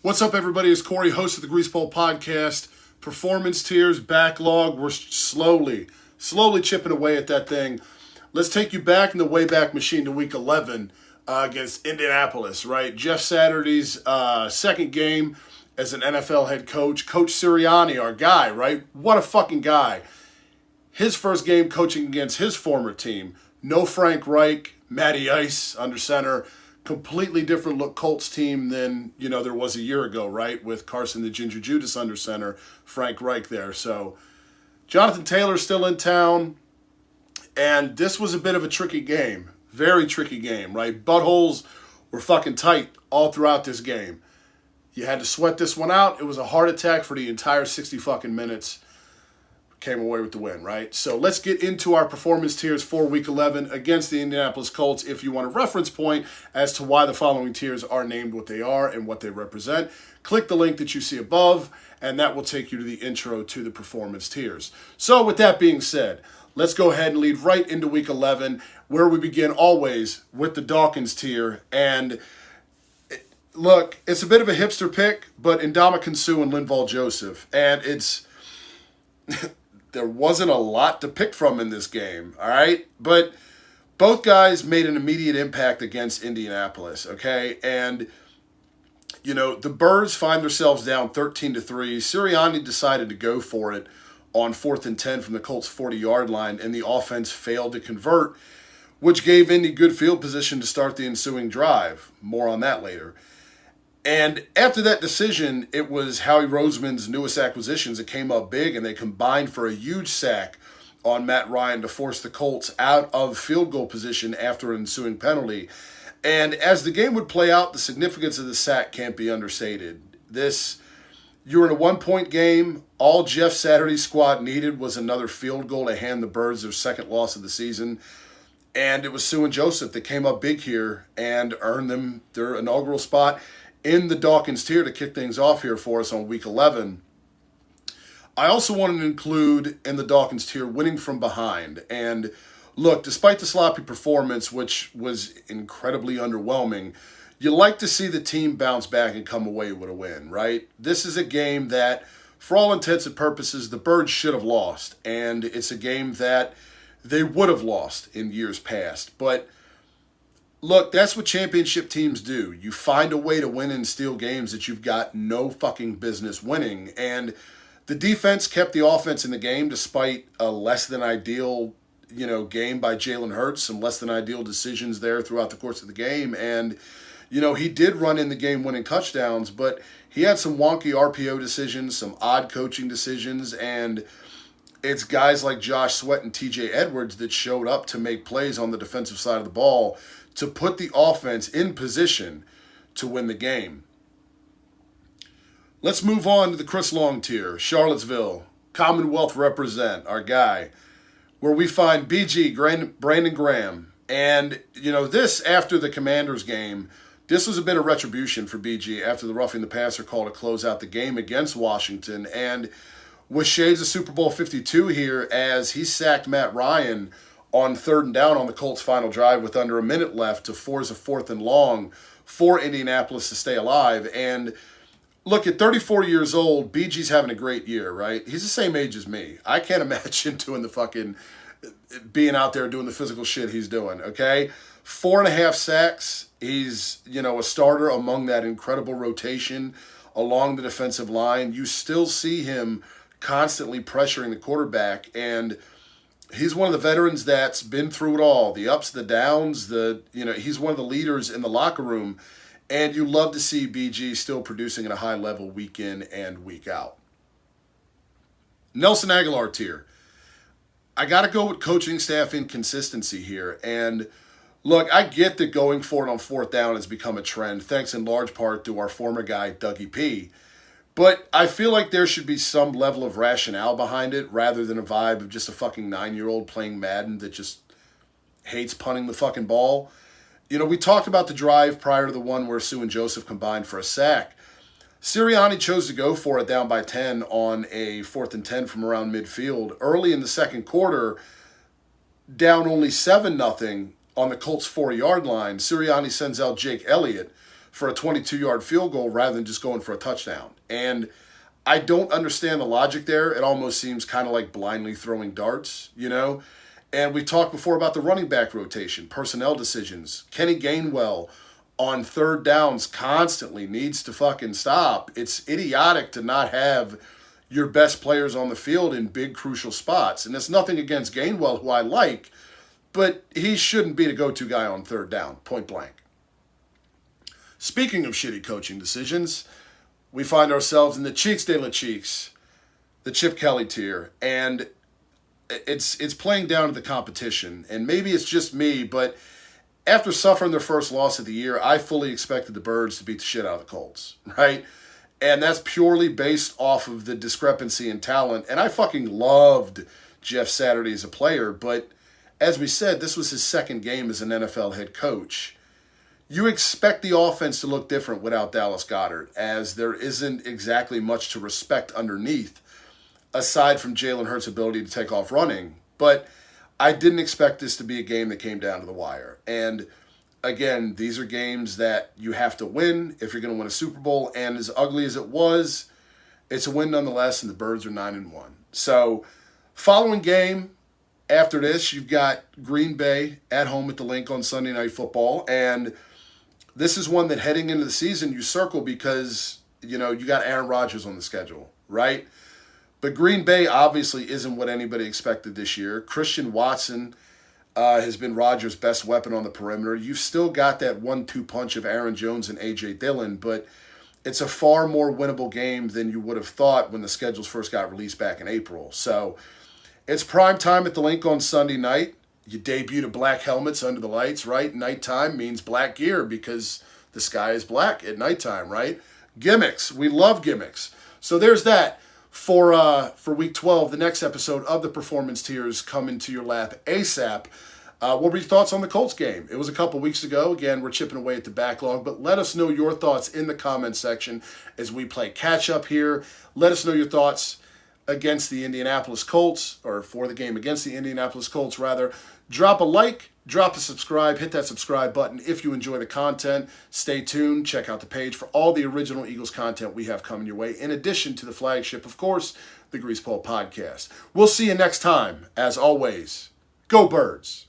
What's up, everybody? It's Corey, host of the Grease Pole Podcast. Performance tiers, backlog. We're slowly chipping away at that thing. Let's take you back in the Wayback Machine to Week 11 against Indianapolis, right? Jeff Saturday's second game as an NFL head coach. Coach Sirianni, our guy, right? What a fucking guy. His first game coaching against his former team. No Frank Reich, Matty Ice under center. Completely different look Colts team than, there was a year ago, right? With Carson the Ginger Judas under center, Frank Reich there. So Jonathan Taylor's still in town. And this was a bit of a tricky game. Very tricky game, right? Buttholes were fucking tight all throughout this game. You had to sweat this one out. It was a heart attack for the entire 60 fucking minutes. Came away with the win, right? So let's get into our performance tiers for Week 11 against the Indianapolis Colts. If you want a reference point as to why the following tiers are named what they are and what they represent, click the link that you see above, and that will take you to the intro to the performance tiers. So with that being said, let's go ahead and lead right into Week 11, where we begin always with the Dawkins tier. And look, it's a bit of a hipster pick, but Ndamukong Suh and Linval Joseph. And it's... there wasn't a lot to pick from in this game, all right? But both guys made an immediate impact against Indianapolis, okay? And, the Birds find themselves down 13-3. Sirianni decided to go for it on 4th and 10 from the Colts' 40-yard line, and the offense failed to convert, which gave Indy good field position to start the ensuing drive. More on that later. And after that decision, it was Howie Roseman's newest acquisitions that came up big, and they combined for a huge sack on Matt Ryan to force the Colts out of field goal position after an ensuing penalty. And as the game would play out, the significance of the sack can't be understated. You were in a one-point game. All Jeff Saturday's squad needed was another field goal to hand the Birds their second loss of the season. And it was Suh and Joseph that came up big here and earned them their inaugural spot in the Dawkins tier to kick things off here for us on Week 11. I also wanted to include in the Dawkins tier winning from behind. And look, despite the sloppy performance, which was incredibly underwhelming, you like to see the team bounce back and come away with a win, right? This is a game that, for all intents and purposes, the Birds should have lost. And it's a game that they would have lost in years past. But look, that's what championship teams do. You find a way to win and steal games that you've got no fucking business winning. And the defense kept the offense in the game despite a less than ideal, game by Jalen Hurts, some less than ideal decisions there throughout the course of the game. And, he did run in the game-winning touchdowns, but he had some wonky RPO decisions, some odd coaching decisions, and it's guys like Josh Sweat and TJ Edwards that showed up to make plays on the defensive side of the ball to put the offense in position to win the game. Let's move on to the Chris Long tier. Charlottesville, Commonwealth represent, our guy, where we find BG, Brandon Graham. And, this after the Commanders game, this was a bit of retribution for BG after the roughing the passer call to close out the game against Washington. And with shades of Super Bowl 52 here, as he sacked Matt Ryan on 3rd and down on the Colts' final drive with under a minute left to force a 4th and long for Indianapolis to stay alive. And look, at 34 years old, BG's having a great year, right? He's the same age as me. I can't imagine being out there doing the physical shit he's doing, okay? 4.5 sacks. He's, a starter among that incredible rotation along the defensive line. You still see him constantly pressuring the quarterback, and he's one of the veterans that's been through it all, the ups, the downs, he's one of the leaders in the locker room, and you love to see BG still producing at a high level week in and week out. Nelson Aguilar tier. I got to go with coaching staff inconsistency here, and look, I get that going for it on 4th down has become a trend, thanks in large part to our former guy, Dougie P. But I feel like there should be some level of rationale behind it rather than a vibe of just a fucking 9-year-old playing Madden that just hates punting the fucking ball. We talked about the drive prior to the one where Suh and Joseph combined for a sack. Sirianni chose to go for it down by 10 on a 4th and 10 from around midfield. Early in the second quarter, down only 7-0 on the Colts' 4-yard line, Sirianni sends out Jake Elliott for a 22-yard field goal rather than just going for a touchdown. And I don't understand the logic there. It almost seems kind of like blindly throwing darts, you know? And we talked before about the running back rotation, personnel decisions. Kenny Gainwell on third downs constantly needs to fucking stop. It's idiotic to not have your best players on the field in big, crucial spots. And it's nothing against Gainwell, who I like, but he shouldn't be the go-to guy on third down, point blank. Speaking of shitty coaching decisions, we find ourselves in the Cheeks de la Cheeks, the Chip Kelly tier, and it's playing down to the competition. And maybe it's just me, but after suffering their first loss of the year, I fully expected the Birds to beat the shit out of the Colts, right? And that's purely based off of the discrepancy in talent. And I fucking loved Jeff Saturday as a player, but as we said, this was his second game as an NFL head coach. You expect the offense to look different without Dallas Goedert, as there isn't exactly much to respect underneath, aside from Jalen Hurts' ability to take off running. But I didn't expect this to be a game that came down to the wire. And again, these are games that you have to win if you're going to win a Super Bowl. And as ugly as it was, it's a win nonetheless, and the Birds are 9-1. So, following game after this, you've got Green Bay at home at the Link on Sunday Night Football. And this is one that heading into the season you circle because, you know, you got Aaron Rodgers on the schedule, right? But Green Bay obviously isn't what anybody expected this year. Christian Watson has been Rodgers' best weapon on the perimeter. You've still got that 1-2 punch of Aaron Jones and A.J. Dillon, but it's a far more winnable game than you would have thought when the schedules first got released back in April. So it's prime time at the Link on Sunday night. You debut the black helmets under the lights, right? Nighttime means black gear because the sky is black at nighttime, right? Gimmicks. We love gimmicks. So there's that. For Week 12, the next episode of the Performance Tiers coming to your lap ASAP. What were your thoughts on the Colts game? It was a couple weeks ago. Again, we're chipping away at the backlog, but let us know your thoughts in the comment section as we play catch-up here. Let us know your thoughts against the Indianapolis Colts, or for the game against the Indianapolis Colts, rather. Drop a like, drop a subscribe, hit that subscribe button if you enjoy the content. Stay tuned. Check out the page for all the original Eagles content we have coming your way, in addition to the flagship, of course, the Greaseball Podcast. We'll see you next time. As always, go Birds!